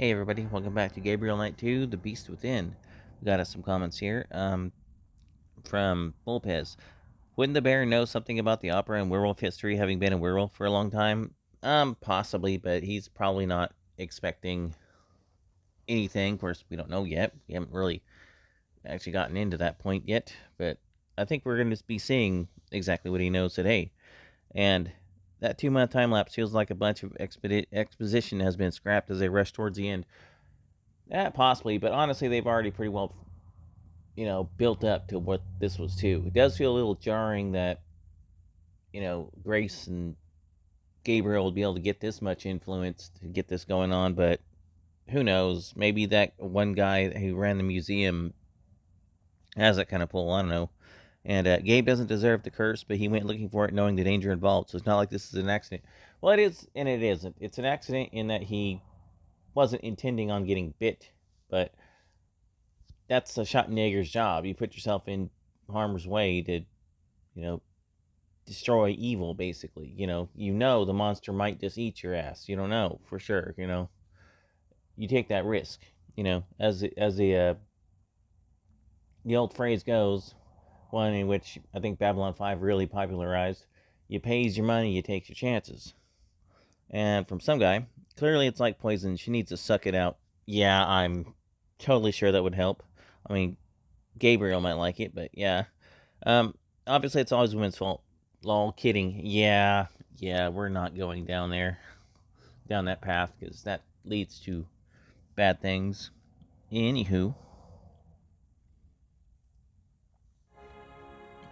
Hey everybody, welcome back to Gabriel Night 2, The Beast Within. We got us some comments here from Bulpez. Wouldn't the bear know something about the opera and werewolf history, having been a werewolf for a long time? Possibly, but he's probably not expecting anything. Of course, we don't know yet. We haven't really actually gotten into that point yet, but I think we're going to be seeing exactly what he knows today. And that 2 month time lapse feels like a bunch of exposition has been scrapped as they rush towards the end. Possibly, but honestly, they've already pretty well, built up to what this was too. It does feel a little jarring that, Grace and Gabriel would be able to get this much influence to get this going on, but who knows? Maybe that one guy who ran the museum has that kind of pull. I don't know. And Gabe doesn't deserve the curse, but he went looking for it knowing the danger involved. So it's not like this is an accident. Well, it is, and it isn't. It's an accident in that he wasn't intending on getting bit, but that's a Schottenegger's job. You put yourself in harm's way to, you know, destroy evil, basically. The monster might just eat your ass. You don't know for sure. You take that risk. As the old phrase goes, one in which I think Babylon 5 really popularized, you pays your money, you takes your chances. And from some guy, clearly it's like poison. She needs to suck it out. Yeah, I'm totally sure that would help. I mean, Gabriel might like it, but yeah. Um, Obviously, it's always women's fault. Lol, kidding. Yeah, we're not going down that path, because that leads to bad things. Anywho,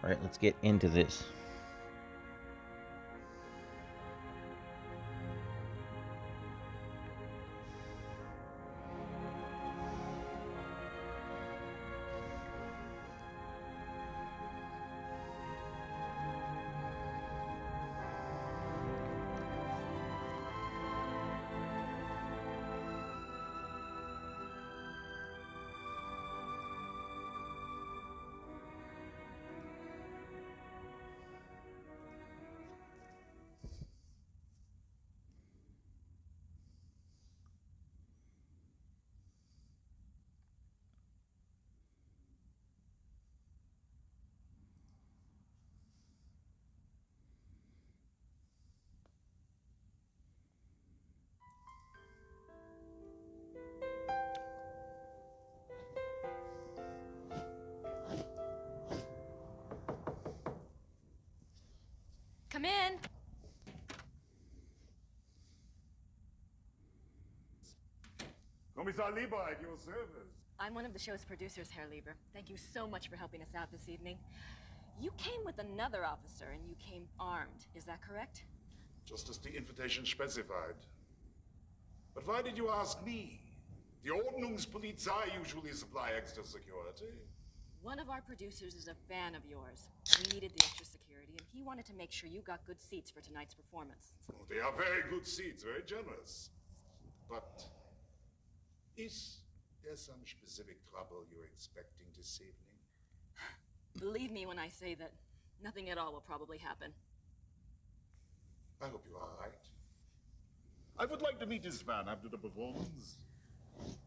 alright, let's get into this. Come in. Kommissar Lieber at your service. I'm one of the show's producers, Herr Lieber. Thank you so much for helping us out this evening. You came with another officer and you came armed. Is that correct? Just as the invitation specified. But why did you ask me? The Ordnungspolizei usually supply extra security. One of our producers is a fan of yours. We needed the extra security, and he wanted to make sure you got good seats for tonight's performance. Oh, they are very good seats, very generous. But is there some specific trouble you're expecting this evening? Believe me when I say that nothing at all will probably happen. I hope you are right. I would like to meet this man after the performance.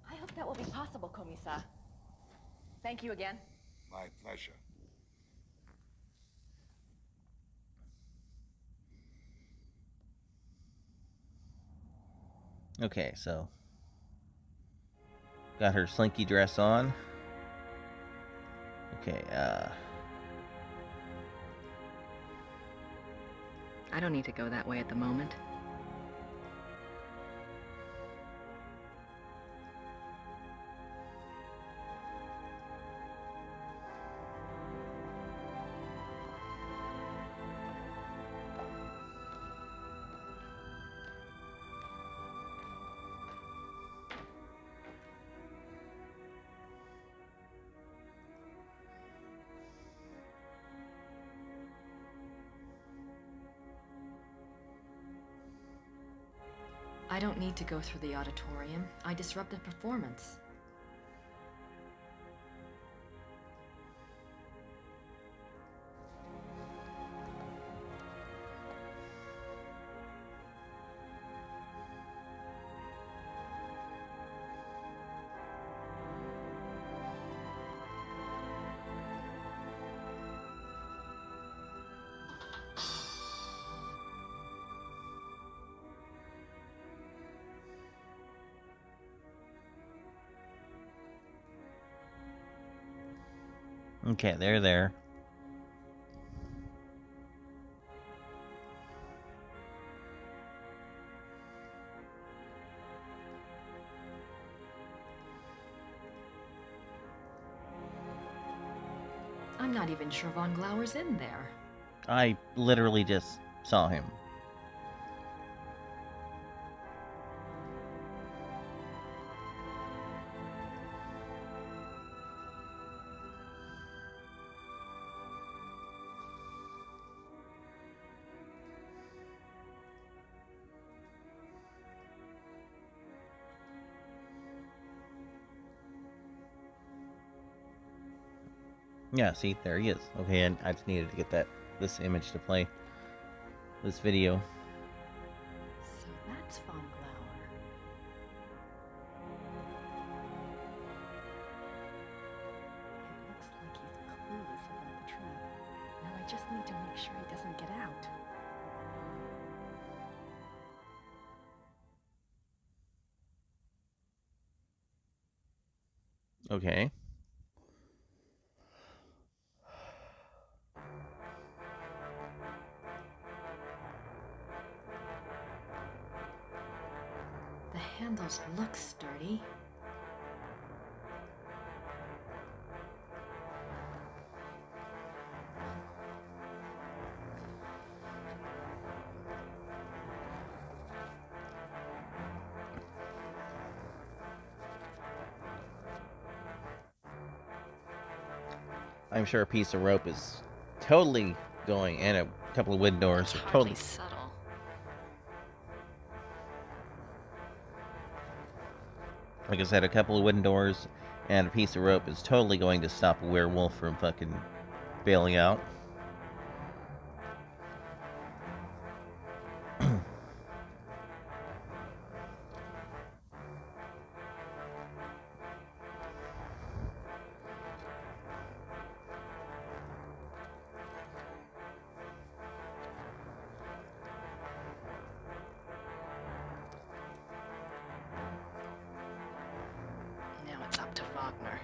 I hope that will be possible, Kommissar. Thank you again. My pleasure. Okay, so got her slinky dress on. Okay, I don't need to go that way at the moment. I don't need to go through the auditorium. I disrupted performance. Okay, they're there. I'm not even sure Von Glauer's in there. I literally just saw him. Yeah, see, there he is. Okay, and I just needed to get this image to play. This video. So that's Von Glauer. It looks like he's clueless about the trap. Now I just need to make sure he doesn't get out. Okay. The handles look sturdy. I'm sure a piece of rope is totally going, and a couple of wind doors It's are hardly totally. subtle. Like I said, a couple of wooden doors and a piece of rope is totally going to stop a werewolf from fucking bailing out. Now it's up to Wagner.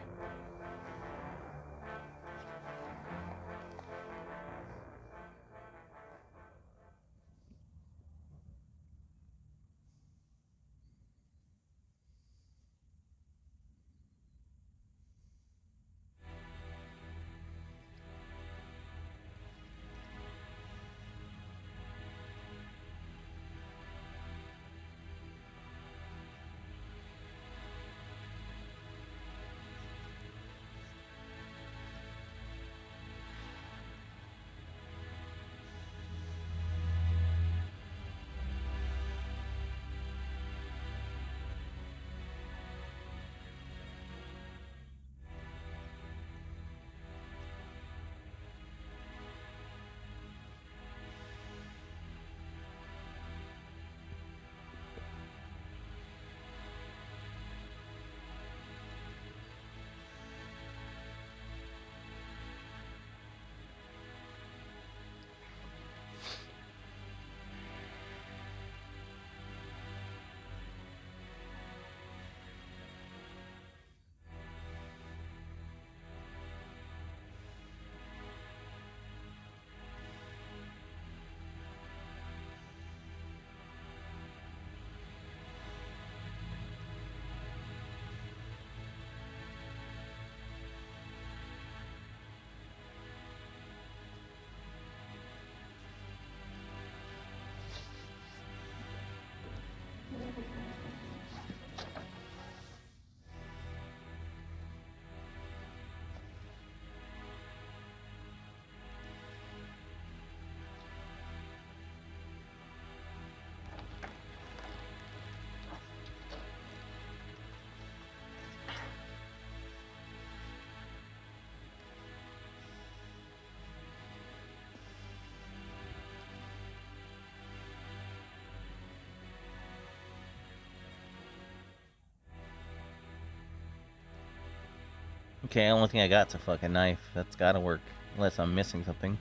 Okay, the only thing I got's a fucking knife. That's gotta work. Unless I'm missing something.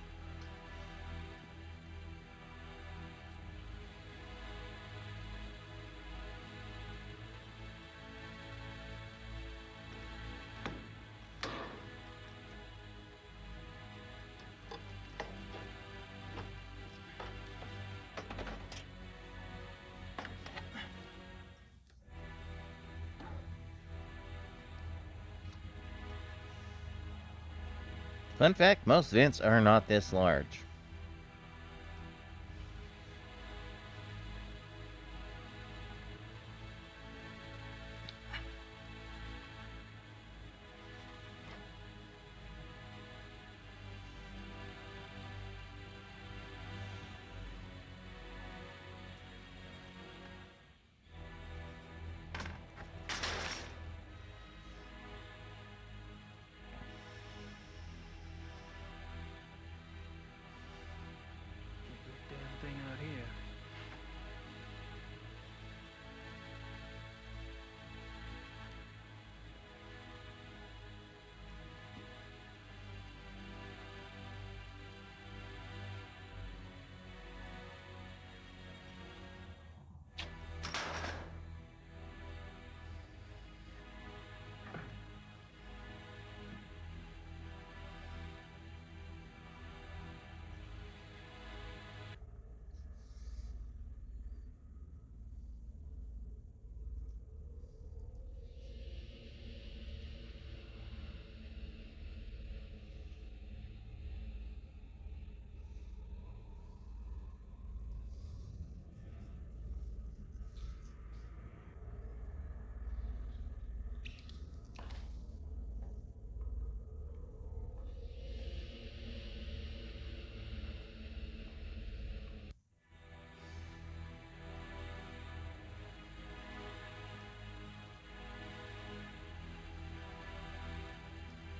Fun fact, most vents are not this large. Can't do a damn thing out here.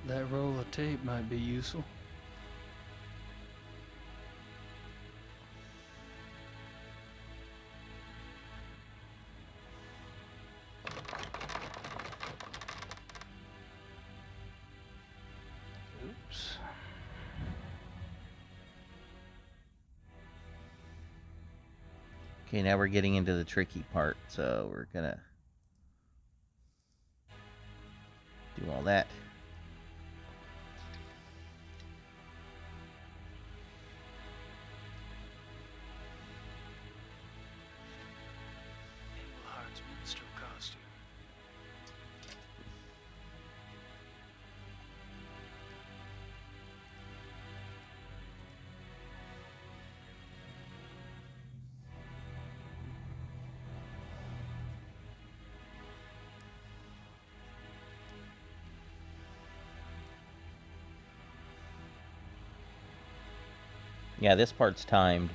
That roll of tape might be useful. Oops. Okay, now we're getting into the tricky part, so we're gonna do all that. Englehart's minstrel costume. Yeah, this part's timed.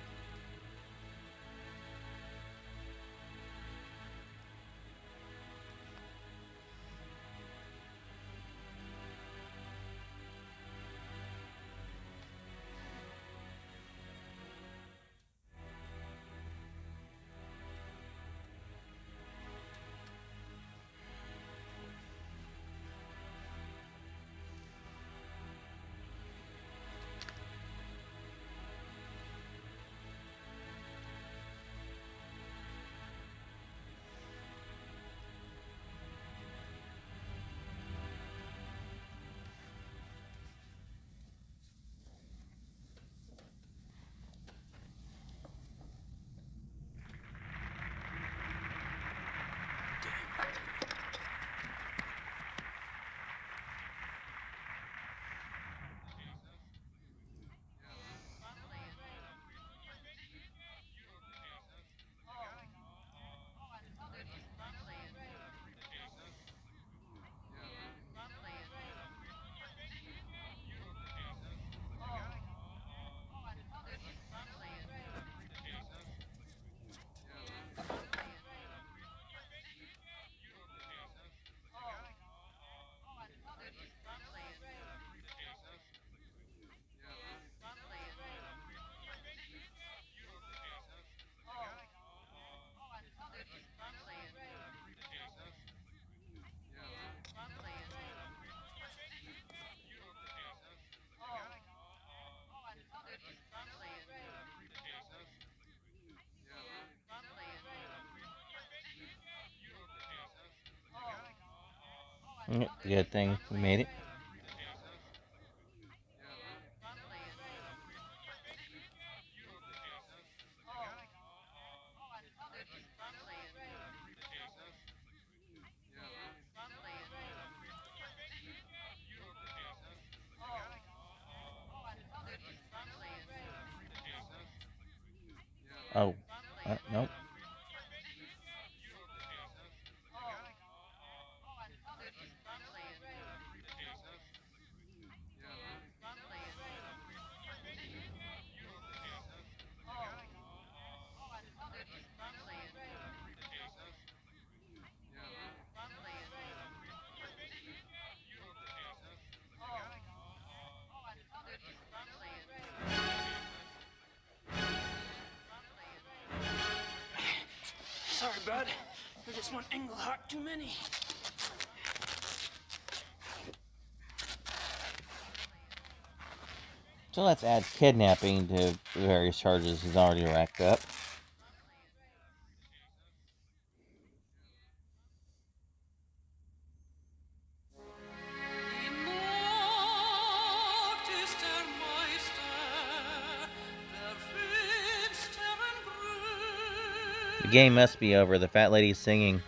Good thing we made it. Oh, nope. Sorry, bud. There's just one Englehart too many. So let's add kidnapping to the various charges he's already racked up. The game must be over. The fat lady's singing.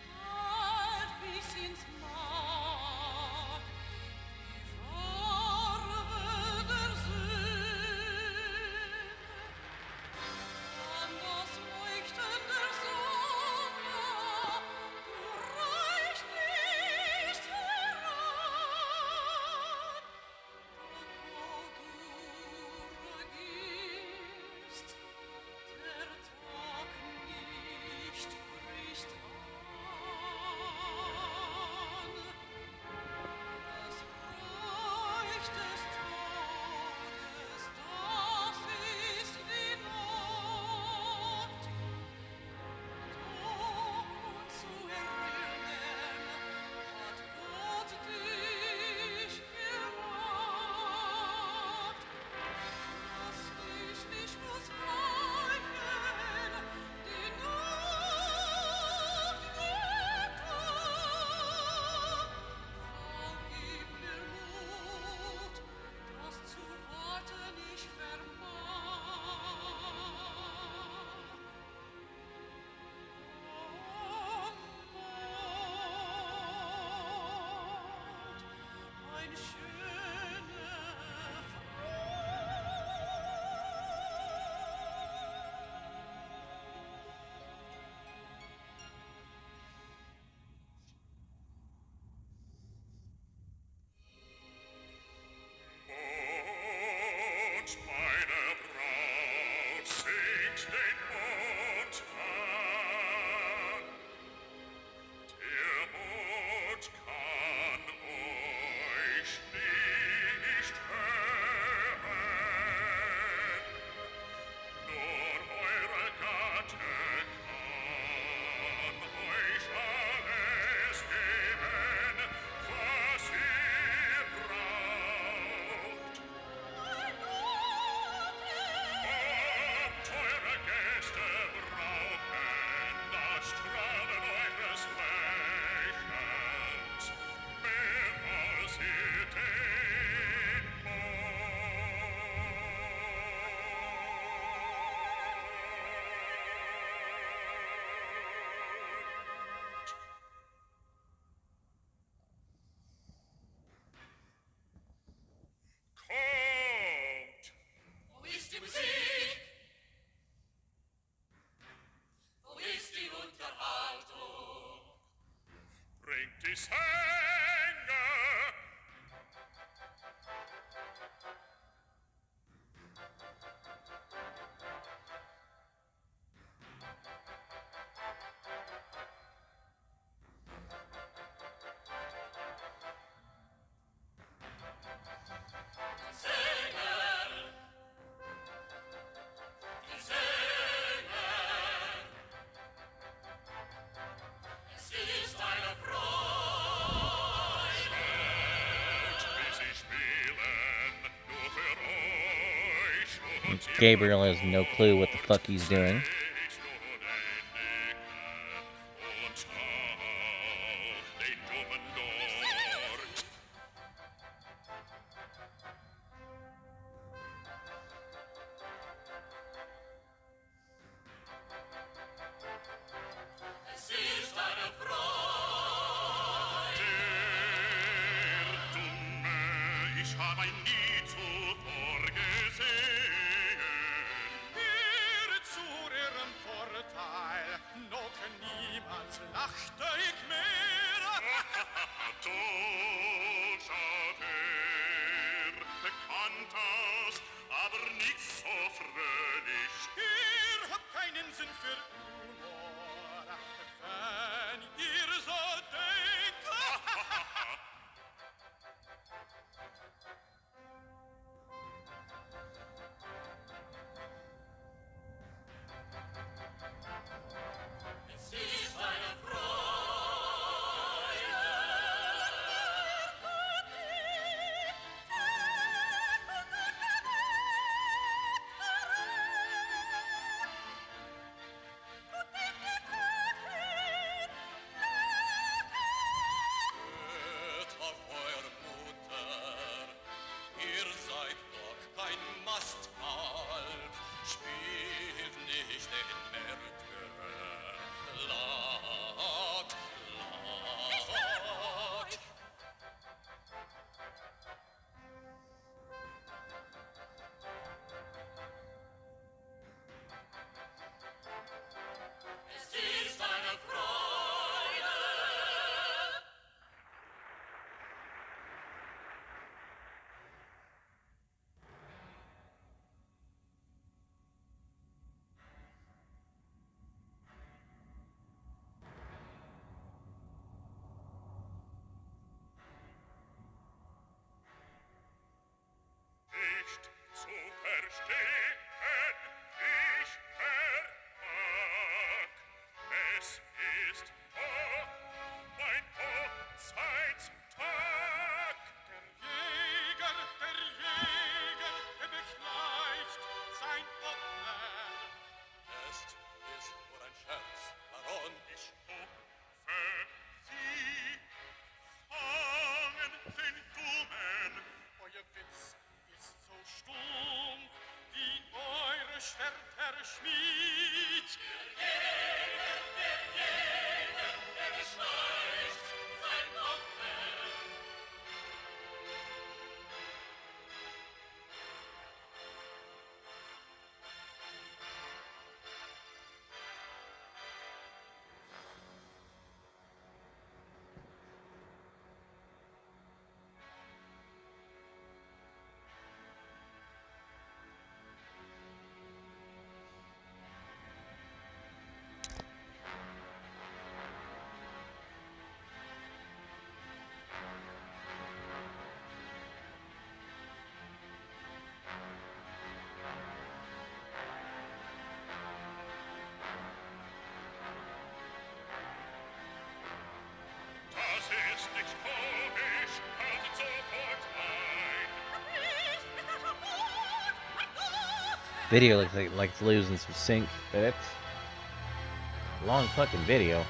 Gabriel has no clue what the fuck he's doing. dachte ich mehr. Du Schafer, Bekanntes, aber nicht so fröhlich. Ihr habt keinen Sinn für Humor, wenn ihr so denkt. Es ist eine Freude. Hört auf eure Mutter, ihr seid doch kein Mastkalb, spielt nicht den Märtyrer. Laut, laut. Es ist eine Freude. Nicht zu verstehen, ich vermag. Es ist doch mein Hochzeitstag. Der Jäger, er beschleicht sein Opfer. Es ist nur ein Scherz, Baron. Ich hoffe, Sie fangen den Dummen. Euer Witz ist so stumpf, wie eure Schwerter Schmied. Der beschleicht sein Opfer. Das ist nicht komisch, haltet sofort ein. Video looks like it's losing some sync, but it's a long fucking video.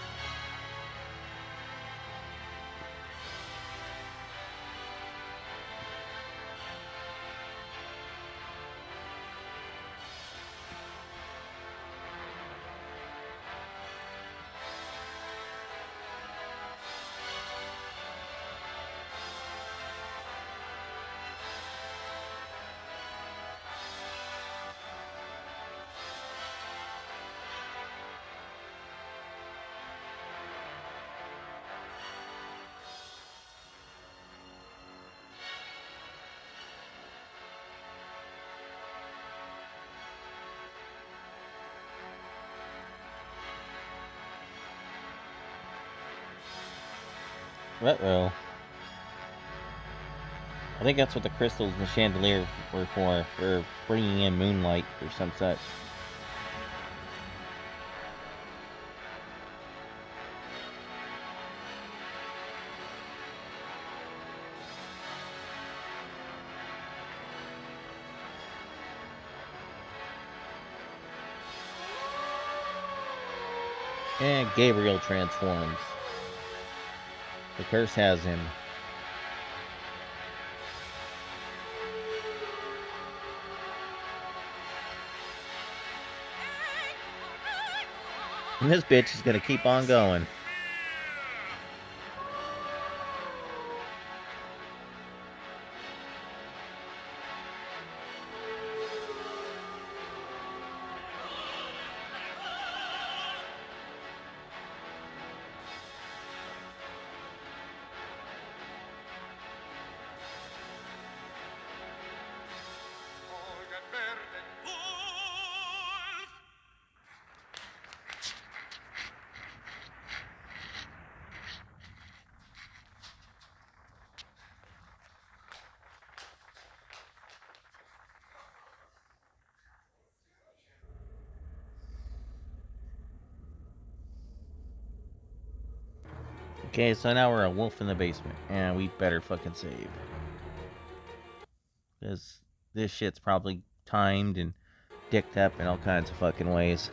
Uh-oh. I think that's what the crystals and the chandelier were for bringing in moonlight or some such. And Gabriel transforms. The curse has him. And this bitch is gonna keep on going. Okay, so now we're a wolf in the basement, and we better fucking save. Because this shit's probably timed and dicked up in all kinds of fucking ways.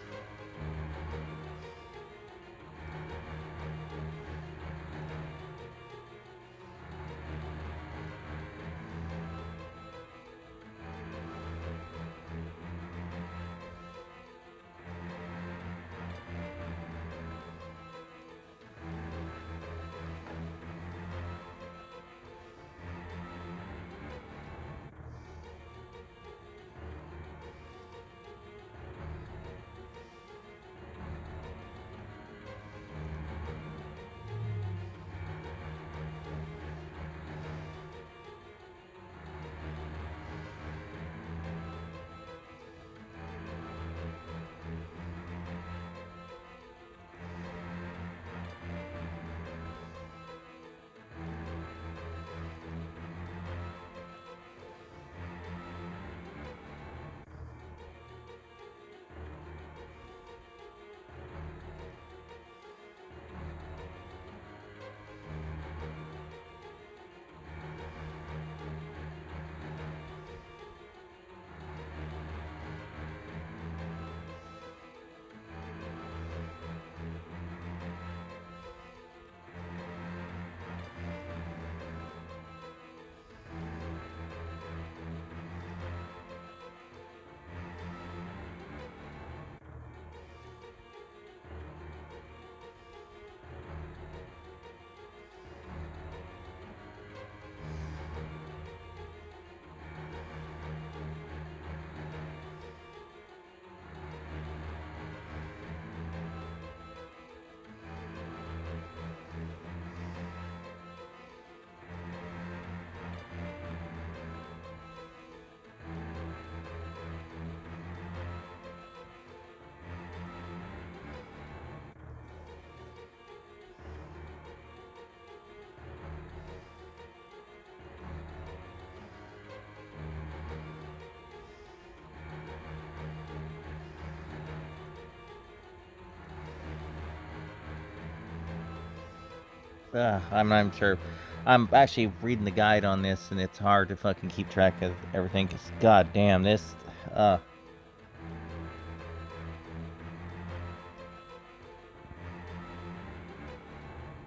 I'm not sure. I'm actually reading the guide on this, and it's hard to fucking keep track of everything. Cause god damn this.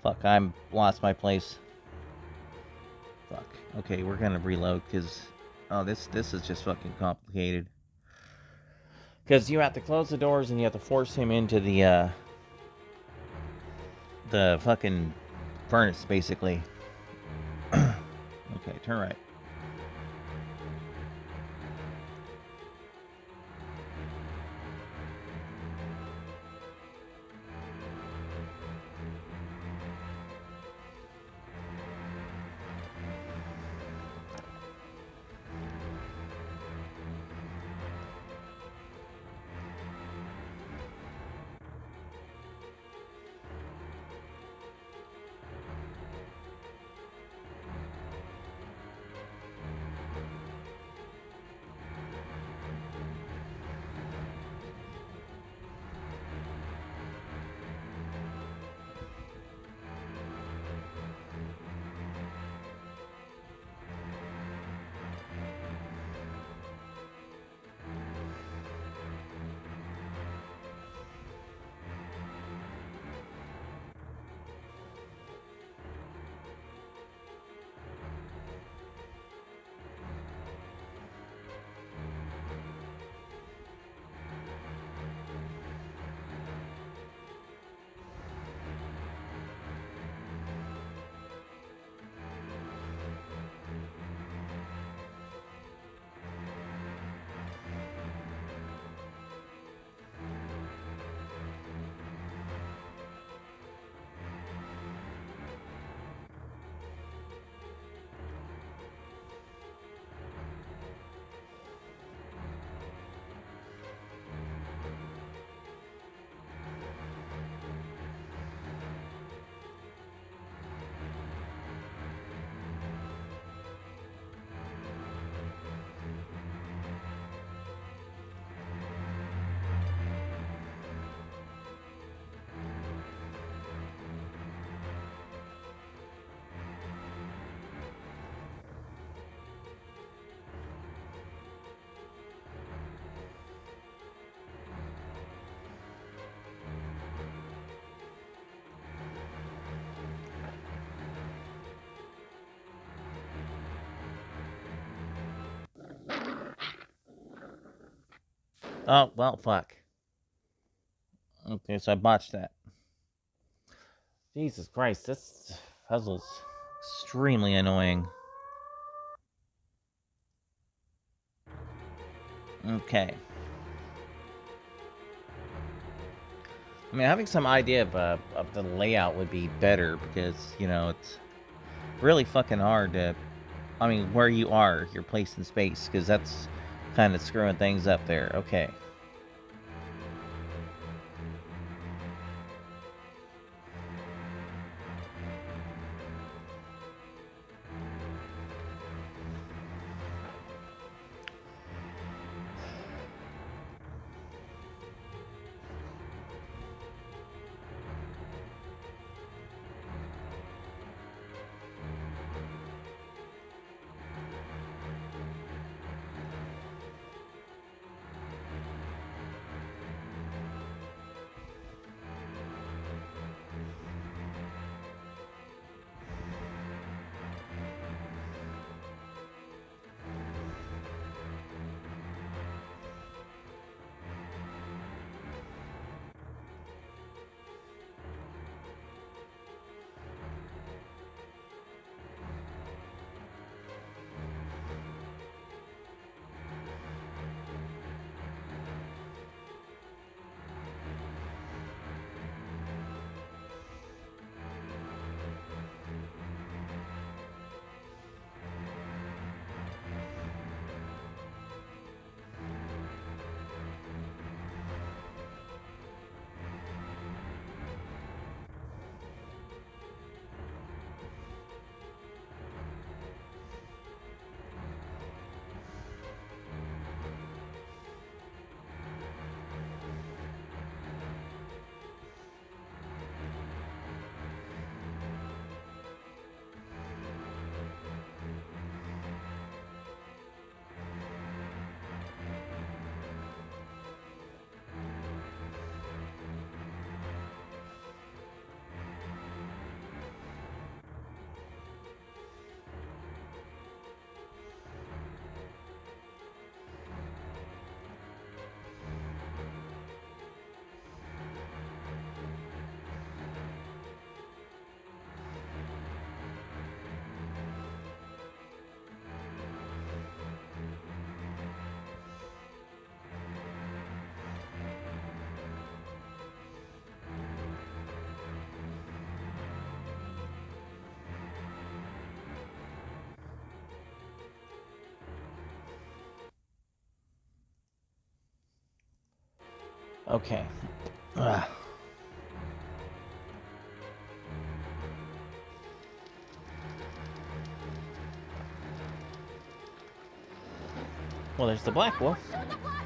Fuck, I'm lost my place. Fuck. Okay, we're gonna reload because this is just fucking complicated. Because you have to close the doors and you have to force him into the fucking furnace, basically. Okay, turn right. Oh, well, fuck. Okay, so I botched that. Jesus Christ, this puzzle's extremely annoying. Okay. I mean, having some idea of the layout would be better because, you know, it's really fucking hard to... I mean, where you are, your place in space, because that's kind of screwing things up there. Okay. Okay. Ugh. Well, there's the black wolf. Stand back!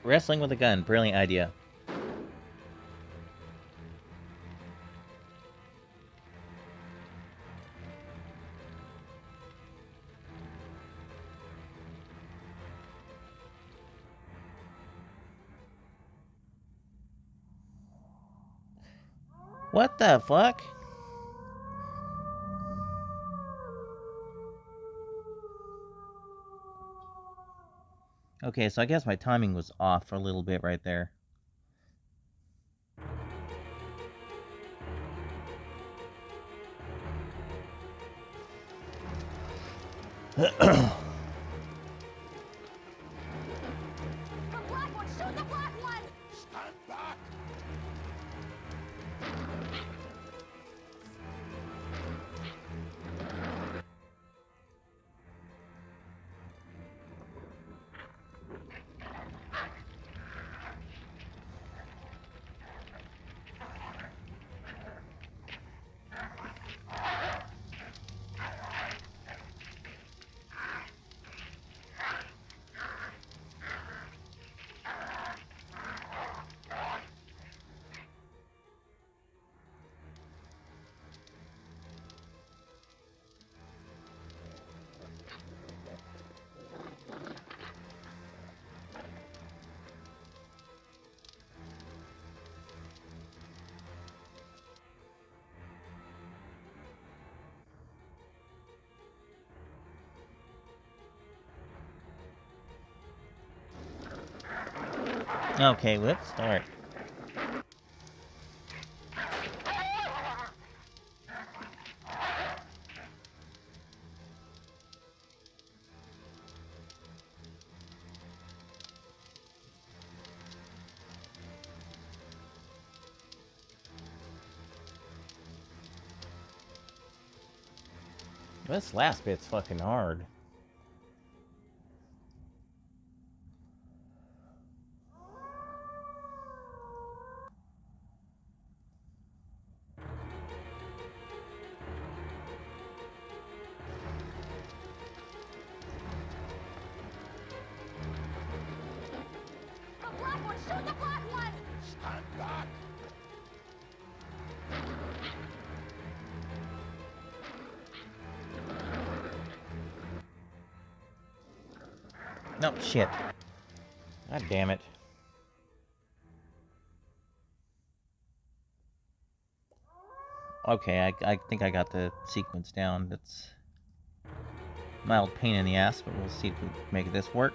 Wrestling with a gun. Brilliant idea. What the fuck? Okay, so I guess my timing was off for a little bit right there. Stand back! Okay, let's start. This last bit's fucking hard. The black one! Shoot the black one! Stand back! No, shit. God damn it. Okay, I think I got the sequence down. That's mild pain in the ass, but we'll see if we can make this work.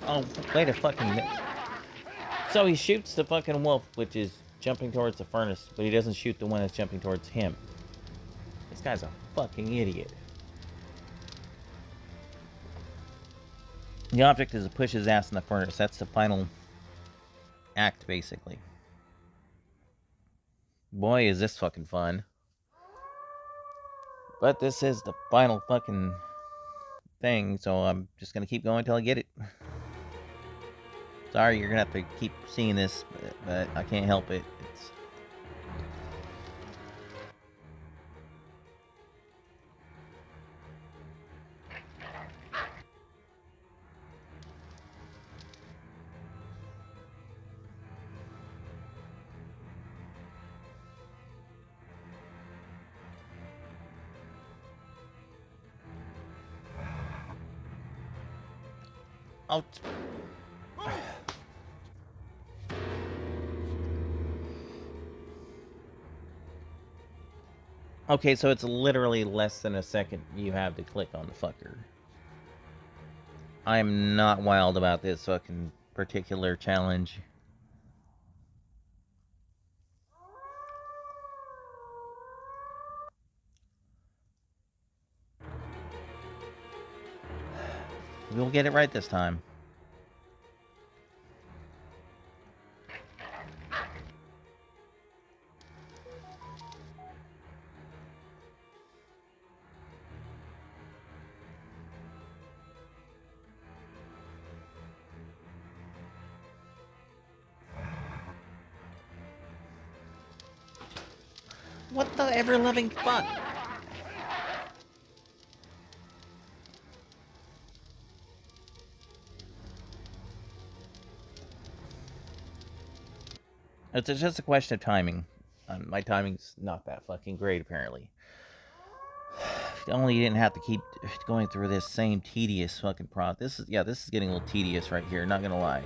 Oh, wait a fucking minute. So he shoots the fucking wolf, which is jumping towards the furnace, but he doesn't shoot the one that's jumping towards him. This guy's a fucking idiot. The object is to push his ass in the furnace. That's the final act, basically. Boy, is this fucking fun. But this is the final fucking thing, so I'm just gonna keep going until I get it. Sorry, you're gonna have to keep seeing this, but I can't help it. It's... Oh. Okay, so it's literally less than a second you have to click on the fucker. I'm not wild about this fucking particular challenge. We'll get it right this time. What the ever-loving fuck? It's just a question of timing. My timing's not that fucking great, apparently. If only you didn't have to keep going through this same tedious fucking this is getting a little tedious right here, not gonna lie.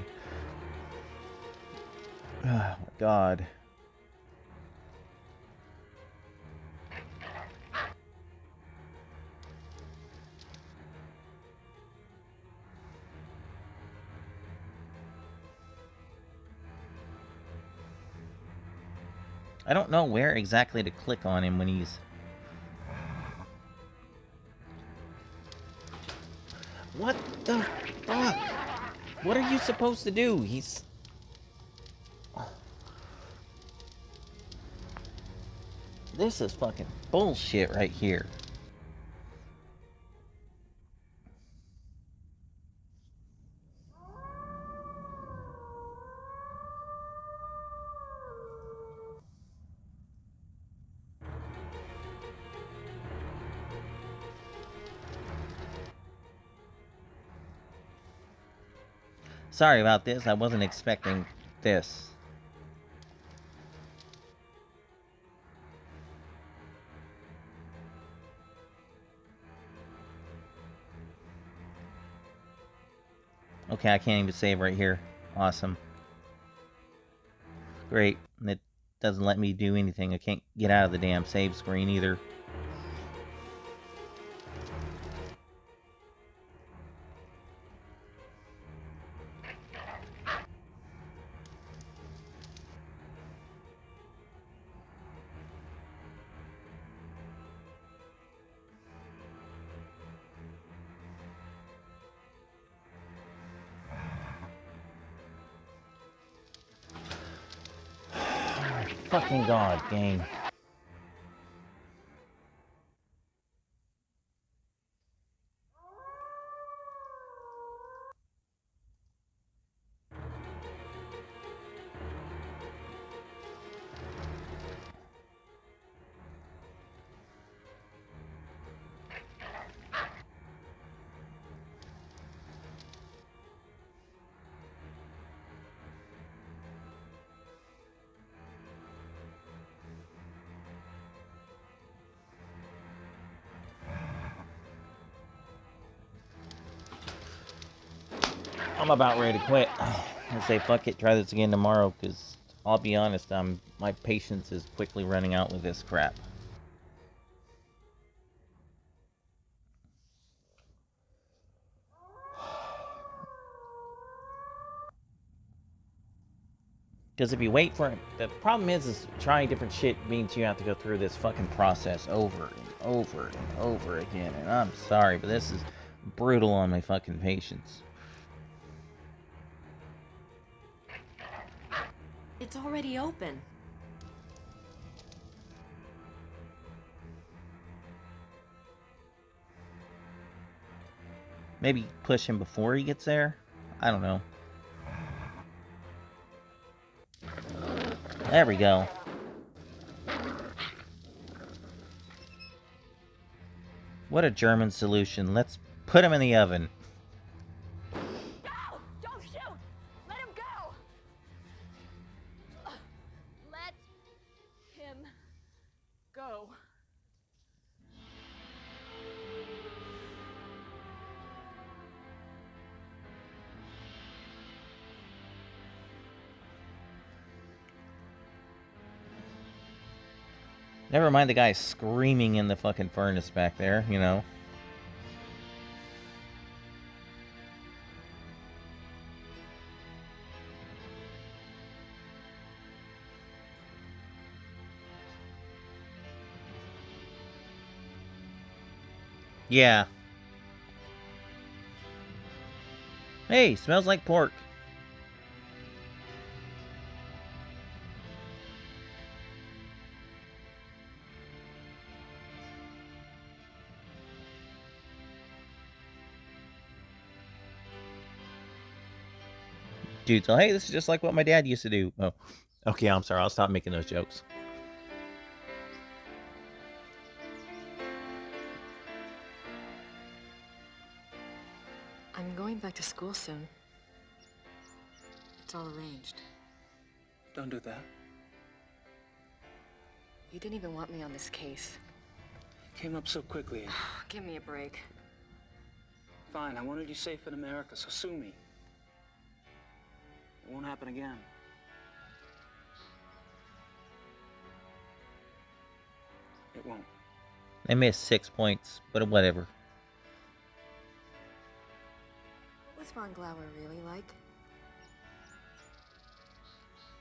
Oh my god. I don't know where exactly to click on him when he's... What the fuck? What are you supposed to do? He's... This is fucking bullshit right here. Sorry about this. I wasn't expecting this. Okay, I can't even save right here. Awesome. Great. It doesn't let me do anything. I can't get out of the damn save screen either. Fucking god, game. I'm about ready to quit. I say fuck it, try this again tomorrow, because I'll be honest, my patience is quickly running out with this crap. Because if you wait for it, the problem is trying different shit means you have to go through this fucking process over and over and over again. And I'm sorry, but this is brutal on my fucking patience. It's already open. Maybe push him before he gets there? I don't know. There we go. What a German solution. Let's put him in the oven. Go! Don't shoot! Let him go! Let him go. Never mind the guy screaming in the fucking furnace back there, you know. Yeah. Hey, smells like pork. Dude, so hey, this is just like what my dad used to do. Oh, okay, I'm sorry. I'll stop making those jokes. I'm going back to school soon. It's all arranged. Don't do that. You didn't even want me on this case. It came up so quickly. Give me a break. Fine, I wanted you safe in America, so sue me. It won't happen again. It won't. I missed 6 points, but whatever. What was Von Glauer really like?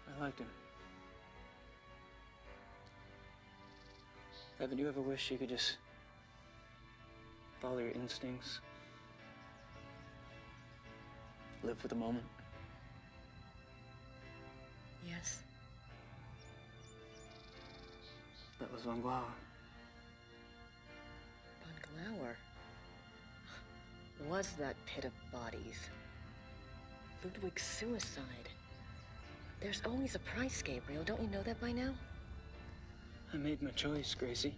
I liked him. Haven't you ever wished you could just follow your instincts? Live for the moment? Yes. That was Von Glauer. Von Glauer was that pit of bodies. Ludwig's suicide. There's always a price, Gabriel. Don't you know that by now? I made my choice, Gracie.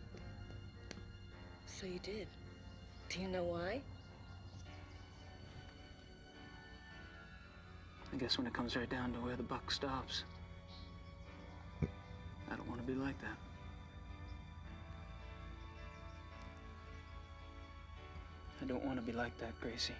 So you did. Do you know why? I guess when it comes right down to where the buck stops, I don't want to be like that. I don't want to be like that, Gracie.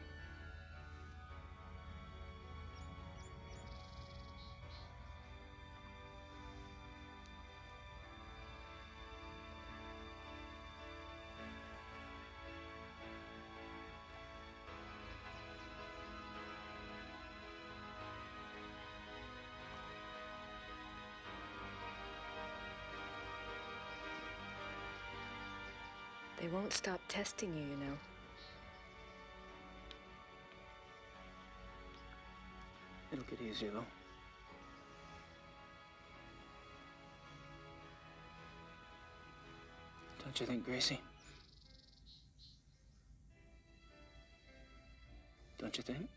They won't stop testing you, you know. It'll get easier, though. Don't you think, Gracie? Don't you think?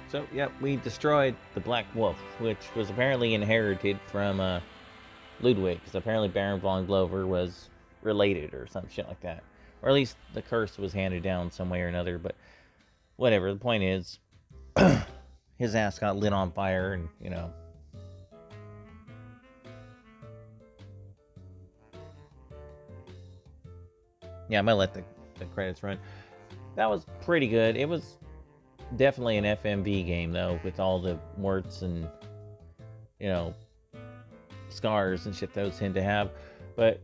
So, yep, we destroyed the Black Wolf, which was apparently inherited from Ludwig, because apparently Baron von Glover was related or some shit like that. Or at least the curse was handed down some way or another, but whatever. The point is, his ass got lit on fire, and, you know. Yeah, I'm gonna let the credits run. That was pretty good. It was definitely an FMV game, though, with all the warts and, you know, scars and shit those tend to have. But,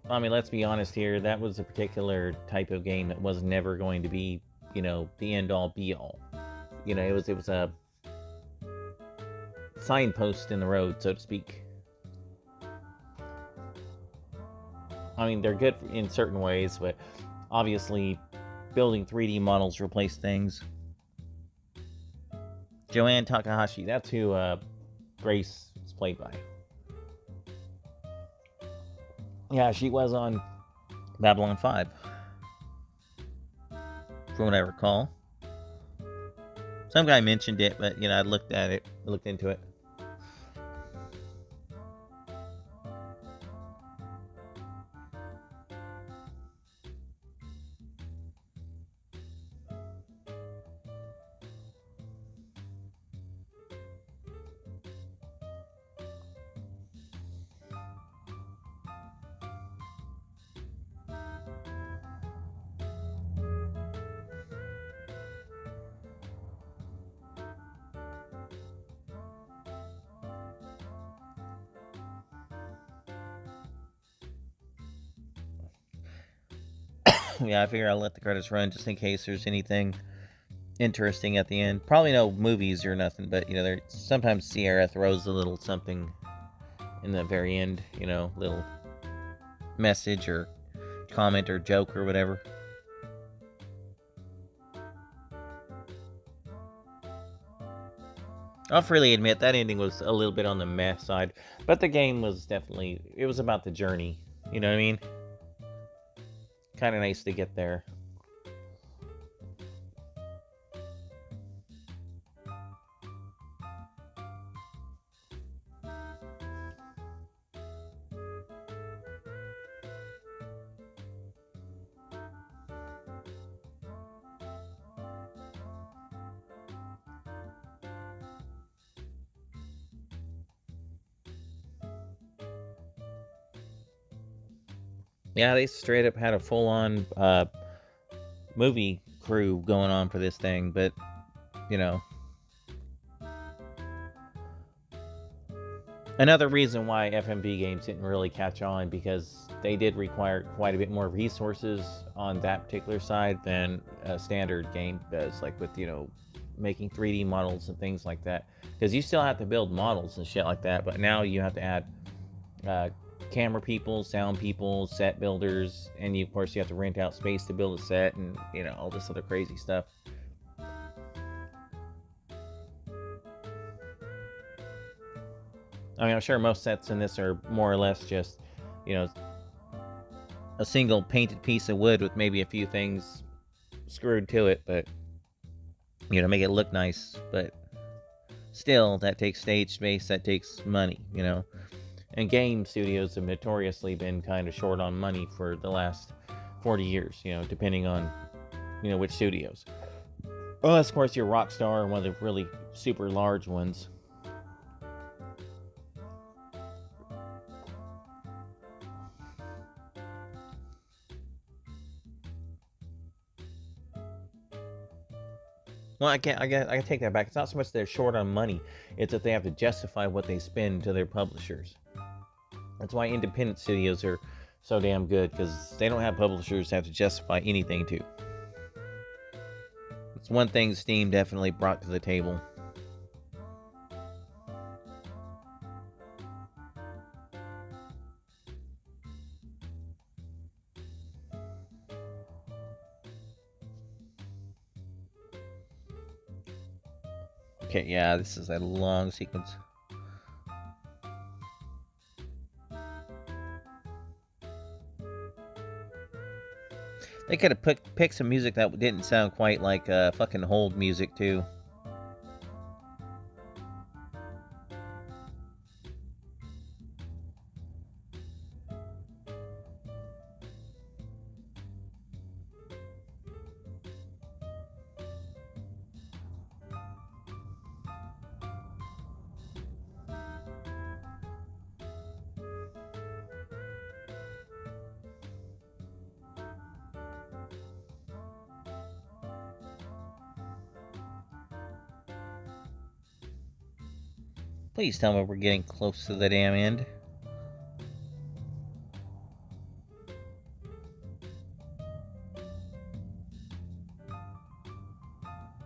I mean, let's be honest here. That was a particular type of game that was never going to be, you know, the end-all, be-all. You know, it was a signpost in the road, so to speak. I mean, they're good in certain ways, but obviously building 3D models replace things. Joanne Takahashi, that's who Grace is played by. Yeah, she was on Babylon 5, from what I recall. Some guy mentioned it, but, you know, I looked into it. Yeah, I figure I'll let the credits run just in case there's anything interesting at the end. Probably no movies or nothing, but, you know, there sometimes Sierra throws a little something in the very end, you know, little message or comment or joke or whatever. I'll freely admit that ending was a little bit on the meh side, but the game was definitely, it was about the journey, you know what I mean? Kind of nice to get there. Yeah, they straight up had a full-on movie crew going on for this thing, but, you know. Another reason why FMV games didn't really catch on, because they did require quite a bit more resources on that particular side than a standard game does, like with, you know, making 3D models and things like that. Because you still have to build models and shit like that, but now you have to add camera people, sound people, set builders, and of course you have to rent out space to build a set, and, you know, all this other crazy stuff. I mean, I'm sure most sets in this are more or less just, you know, a single painted piece of wood with maybe a few things screwed to it, but make it look nice. But still, that takes stage space, that takes money, And game studios have notoriously been kind of short on money for the last 40 years, depending on, which studios. Unless, of course, you're Rockstar, one of the really super large ones. Well, I take that back. It's not so much they're short on money; it's that they have to justify what they spend to their publishers. That's why independent studios are so damn good, because they don't have publishers to have to justify anything to. It's one thing Steam definitely brought to the table. Okay, yeah, this is a long sequence. They could have picked some music that didn't sound quite like fucking hold music, too. Please tell me we're getting close to the damn end.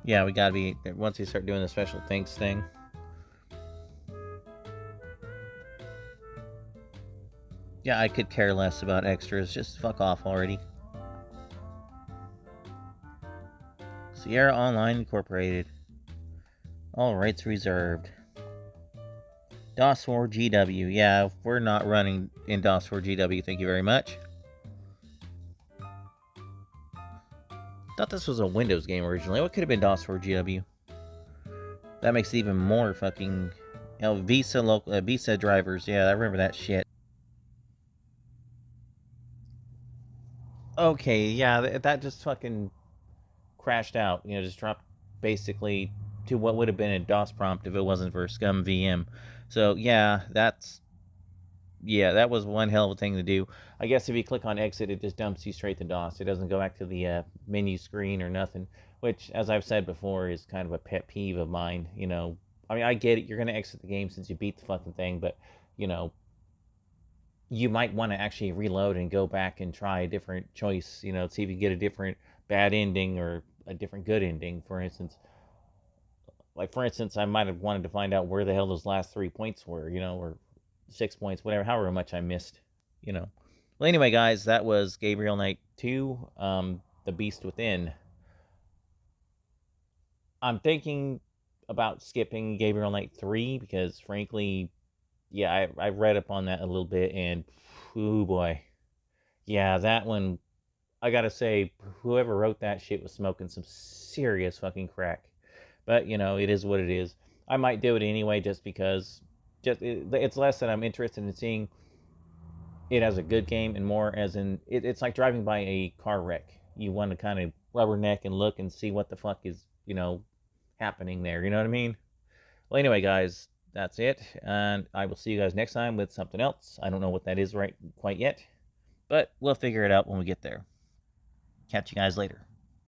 Yeah, we gotta be, once we start doing the special thanks thing. Yeah, I could care less about extras. Just fuck off already. Sierra Online Incorporated. All rights reserved. DOS4 GW. Yeah, we're not running in DOS4 GW. Thank you very much. Thought this was a Windows game originally. What could have been DOS4 GW? That makes it even more fucking... Visa drivers. Yeah, I remember that shit. Okay, yeah, that just fucking crashed out. Just dropped basically to what would have been a DOS prompt if it wasn't for Scum VM. So yeah, that was one hell of a thing to do. I guess if you click on exit, it just dumps you straight to DOS. It doesn't go back to the menu screen or nothing, which, as I've said before, is kind of a pet peeve of mine. I mean, I get it. You're going to exit the game since you beat the fucking thing, but, you might want to actually reload and go back and try a different choice, see if you can get a different bad ending or a different good ending, for instance. Like, for instance, I might have wanted to find out where the hell those last 3 points were, or 6 points, whatever, however much I missed, Well, anyway, guys, that was Gabriel Knight 2, The Beast Within. I'm thinking about skipping Gabriel Knight 3 because, frankly, yeah, I read up on that a little bit, and, oh boy. Yeah, that one, I gotta say, whoever wrote that shit was smoking some serious fucking crack. But, it is what it is. I might do it anyway just because it's less that I'm interested in seeing it as a good game and more as in it's like driving by a car wreck. You want to kind of rubberneck and look and see what the fuck is, happening there. You know what I mean? Well, anyway, guys, that's it. And I will see you guys next time with something else. I don't know what that is quite yet, but we'll figure it out when we get there. Catch you guys later.